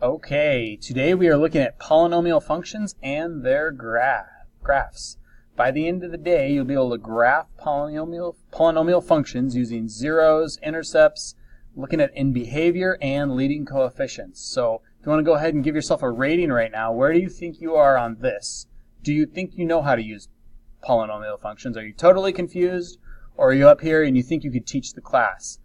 Okay, today we are looking at polynomial functions and their graphs. By the end of the day, you'll be able to graph polynomial functions using zeros, intercepts, looking at in behavior, and leading coefficients. So if you want to go ahead and give yourself a rating right now, where do you think you are on this? Do you think you know how to use polynomial functions? Are you totally confused? Or are you up here and you think you could teach the class?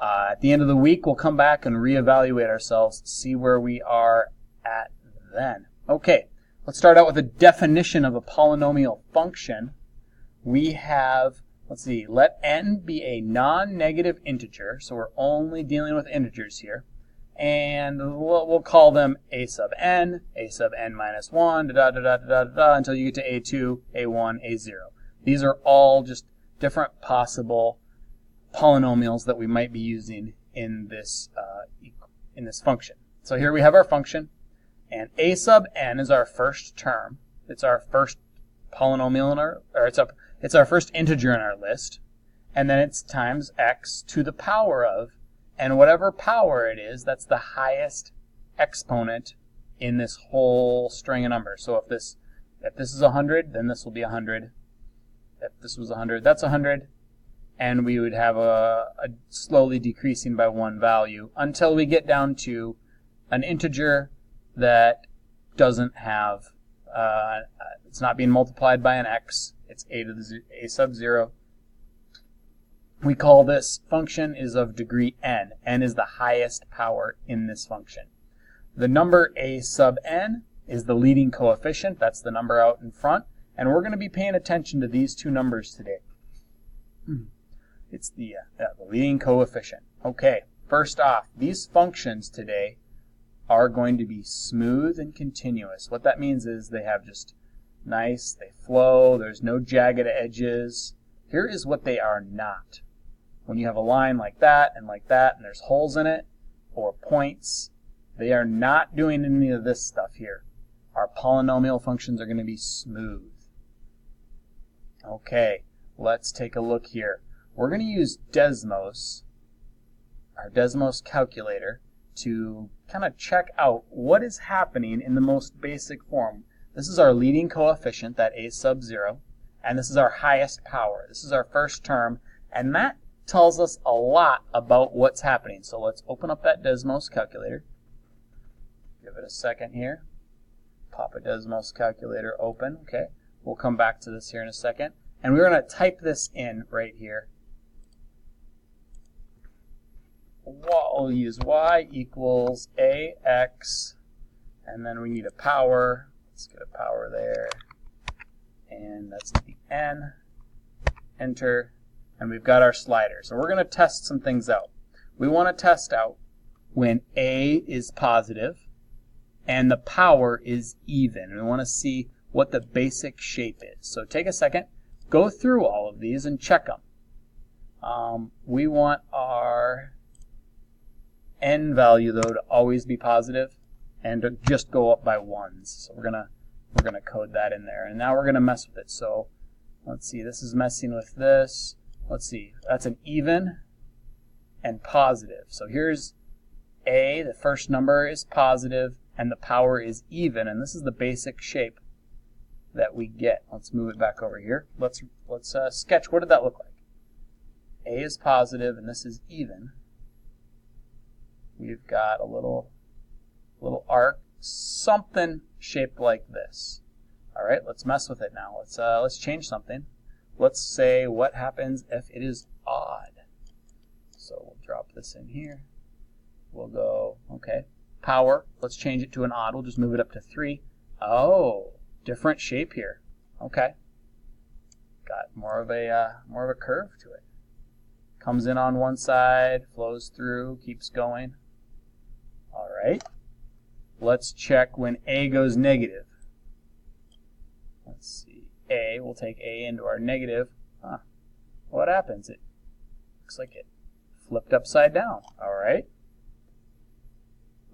At the end of the week, we'll come back and reevaluate ourselves, see where we are at then. Okay, let's start out with a definition of a polynomial function. We have, let's see, let n be a non-negative integer, so we're only dealing with integers here. And we'll call them a sub n minus 1, until you get to a2, a1, a0. These are all just different possible polynomials that we might be using in this function. So here we have our function, and a sub n is our first term. It's our first polynomial in our, or it's our first integer in our list, and then it's times x to the power of, and whatever power it is, that's the highest exponent in this whole string of numbers. So if this is 100, then this will be 100. If this was 100, that's 100. And we would have a slowly decreasing by one value until we get down to an integer that doesn't have, it's not being multiplied by an x, it's a to the a sub 0. We call this function is of degree n. N is the highest power in this function. The number a sub n is the leading coefficient, that's the number out in front, and we're going to be paying attention to these two numbers today. It's the leading coefficient. Okay, first off, these functions today are going to be smooth and continuous. What that means is they have just nice, they flow, there's no jagged edges. Here is what they are not. When you have a line like that, and there's holes in it, or points, they are not doing any of this stuff here. Our polynomial functions are going to be smooth. Okay, let's take a look here. We're going to use Desmos, our Desmos calculator, to kind of check out what is happening in the most basic form. This is our leading coefficient, that a sub 0, and this is our highest power. This is our first term, and that tells us a lot about what's happening. So let's open up that Desmos calculator. Give it a second here. Pop a Desmos calculator open. Okay, we'll come back to this here in a second. And we're going to type this in right here. We'll use y equals ax, and then we need a power. Let's get a power there, and that's the n. Enter, and we've got our slider. So we're going to test some things out. We want to test out when a is positive and the power is even. We want to see what the basic shape is. So take a second, go through all of these and check them. We want our n value though to always be positive and to just go up by ones. So we're gonna code that in there, and now we're gonna mess with it. So let's see, this is messing with this. Let's see, that's an even and positive. So here's a, the first number is positive and the power is even, and this is the basic shape that we get. Let's move it back over here. Let's sketch. What did that look like? A is positive and this is even. We've got a little arc, something shaped like this. All right, let's mess with it now. Let's change something. Let's say what happens if it is odd. So we'll drop this in here. We'll go, okay, power. Let's change it to an odd. We'll just move it up to 3. Oh, different shape here. Okay, got more of a curve to it. Comes in on one side, flows through, keeps going. All right, let's check when a goes negative. Let's see, a, we'll take a into our negative. What happens? It looks like it flipped upside down. All right.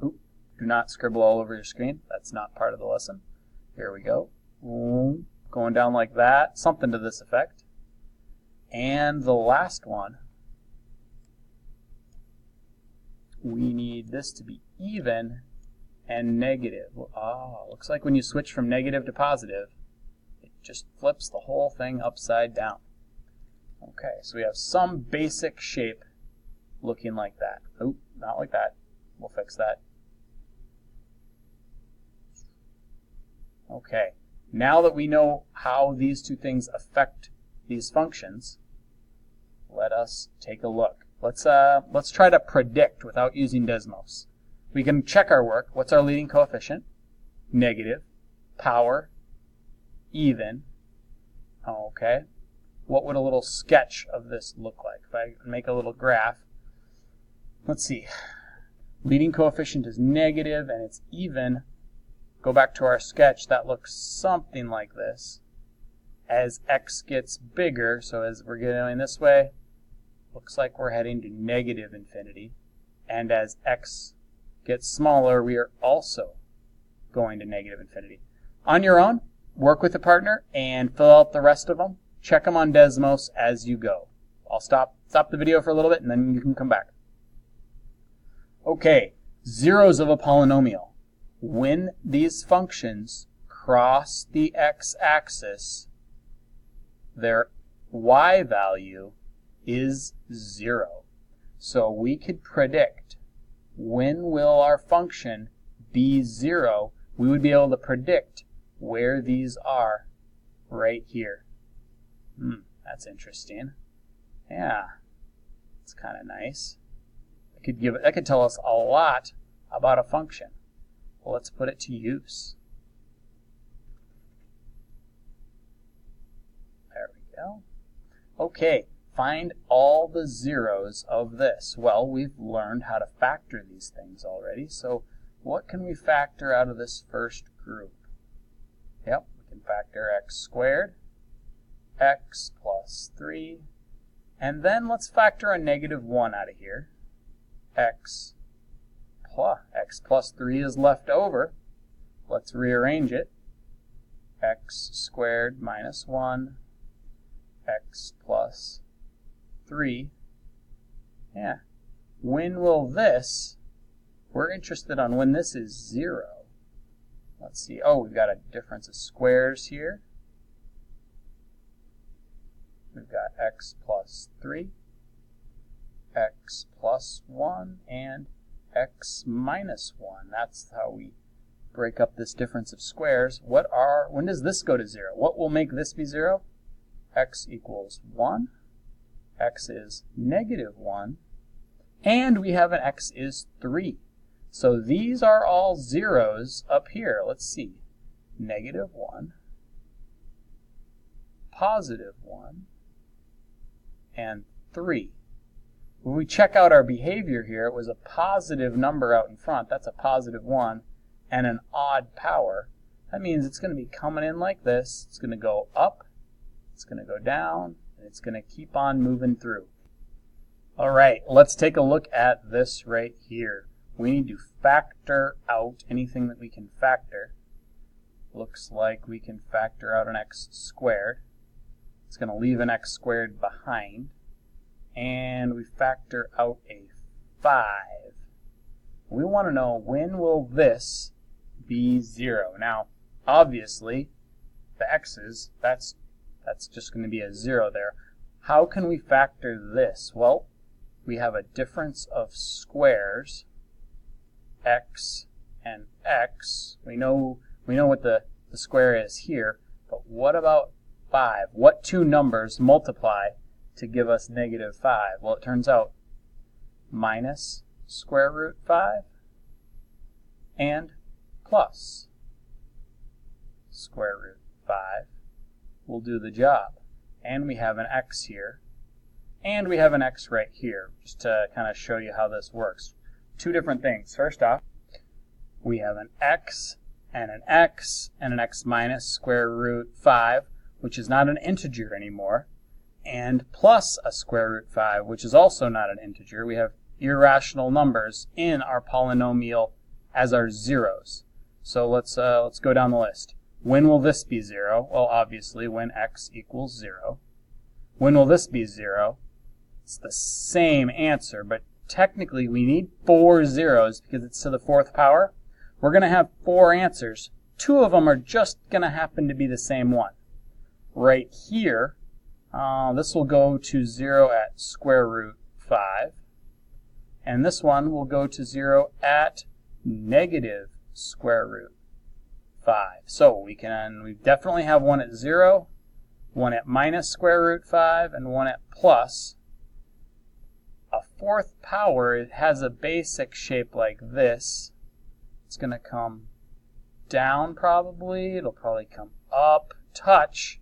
Oop, do not scribble all over your screen. That's not part of the lesson. Here we go. Going down like that, something to this effect. And the last one, we need this to be even and negative. Oh, looks like when you switch from negative to positive, it just flips the whole thing upside down. Okay, so we have some basic shape looking like that. Oh, not like that. We'll fix that. Okay, now that we know how these two things affect these functions, let us take a look. Let's try to predict without using Desmos. We can check our work. What's our leading coefficient? Negative. Power. Even. Okay. What would a little sketch of this look like? If I make a little graph. Let's see. Leading coefficient is negative and it's even. Go back to our sketch. That looks something like this. As x gets bigger, so as we're going this way, looks like we're heading to negative infinity. And as x gets smaller, we are also going to negative infinity. On your own, work with a partner and fill out the rest of them. Check them on Desmos as you go. I'll stop the video for a little bit and then you can come back. Okay, zeros of a polynomial. When these functions cross the x-axis, their y value is 0. So we could predict when will our function be 0. We would be able to predict where these are right here. That's interesting. Yeah, it's kind of nice. That could tell us a lot about a function. Well, let's put it to use. There we go. Okay, find all the zeros of this. Well, we've learned how to factor these things already, so what can we factor out of this first group? Yep, we can factor x squared, x plus 3, and then let's factor a negative 1 out of here. X plus 3 is left over. Let's rearrange it. X squared minus 1, x plus 3. Yeah. When will this, we're interested on when this is 0. Let's see. Oh, we've got a difference of squares here. We've got x plus 3, x plus 1, and x minus 1. That's how we break up this difference of squares. When does this go to 0? What will make this be 0? X equals 1. X is negative 1. And we have an x is 3. So these are all zeros up here. Let's see. Negative 1, positive 1, and 3. When we check out our behavior here, it was a positive number out in front. That's a positive 1 and an odd power. That means it's going to be coming in like this. It's going to go up, it's going to go down, and it's going to keep on moving through. All right, let's take a look at this right here. We need to factor out anything that we can factor. Looks like we can factor out an x squared. It's going to leave an x squared behind. And we factor out a 5. We want to know when will this be 0. Now, obviously, the x's, that's just going to be a 0 there. How can we factor this? Well, we have a difference of squares, x and x. We know what the square is here, but what about 5? What two numbers multiply to give us negative 5? Well, it turns out minus square root 5 and plus square root 5 will do the job. And we have an x here, and we have an x right here, just to kind of show you how this works. Two different things. First off, we have an x and an x minus square root 5, which is not an integer anymore, and plus a square root 5, which is also not an integer. We have irrational numbers in our polynomial as our zeros. So let's go down the list. When will this be 0? Well, obviously when x equals 0. When will this be 0? It's the same answer, but technically we need 4 zeros because it's to the 4th power. we're going to have 4 answers. 2 of them are just going to happen to be the same one. Right here, this will go to 0 at square root 5. And this one will go to 0 at negative square root 5. So we definitely have one at 0, one at minus square root 5, and one at plus. A 4th power, it has a basic shape like this. It's going to come down probably. It'll probably come up, touch.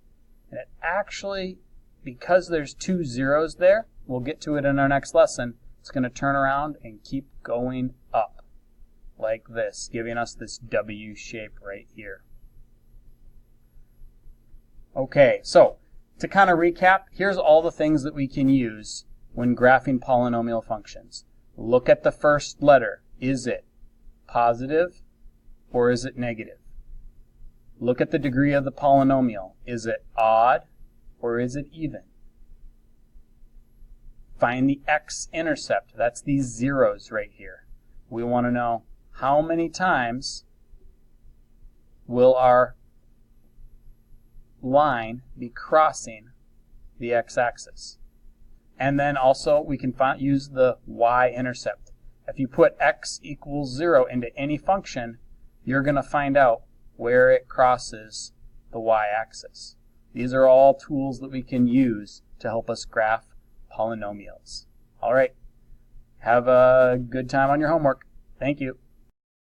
And it actually, because there's 2 zeros there, we'll get to it in our next lesson, it's going to turn around and keep going up like this, giving us this W shape right here. Okay, so to kind of recap, here's all the things that we can use when graphing polynomial functions. Look at the first letter. Is it positive or is it negative? Look at the degree of the polynomial. Is it odd or is it even? Find the x-intercept. That's these zeros right here. We want to know how many times will our line be crossing the x-axis. And then also we can use the y-intercept. If you put x equals 0 into any function, you're going to find out where it crosses the y-axis. These are all tools that we can use to help us graph polynomials. All right. Have a good time on your homework. Thank you.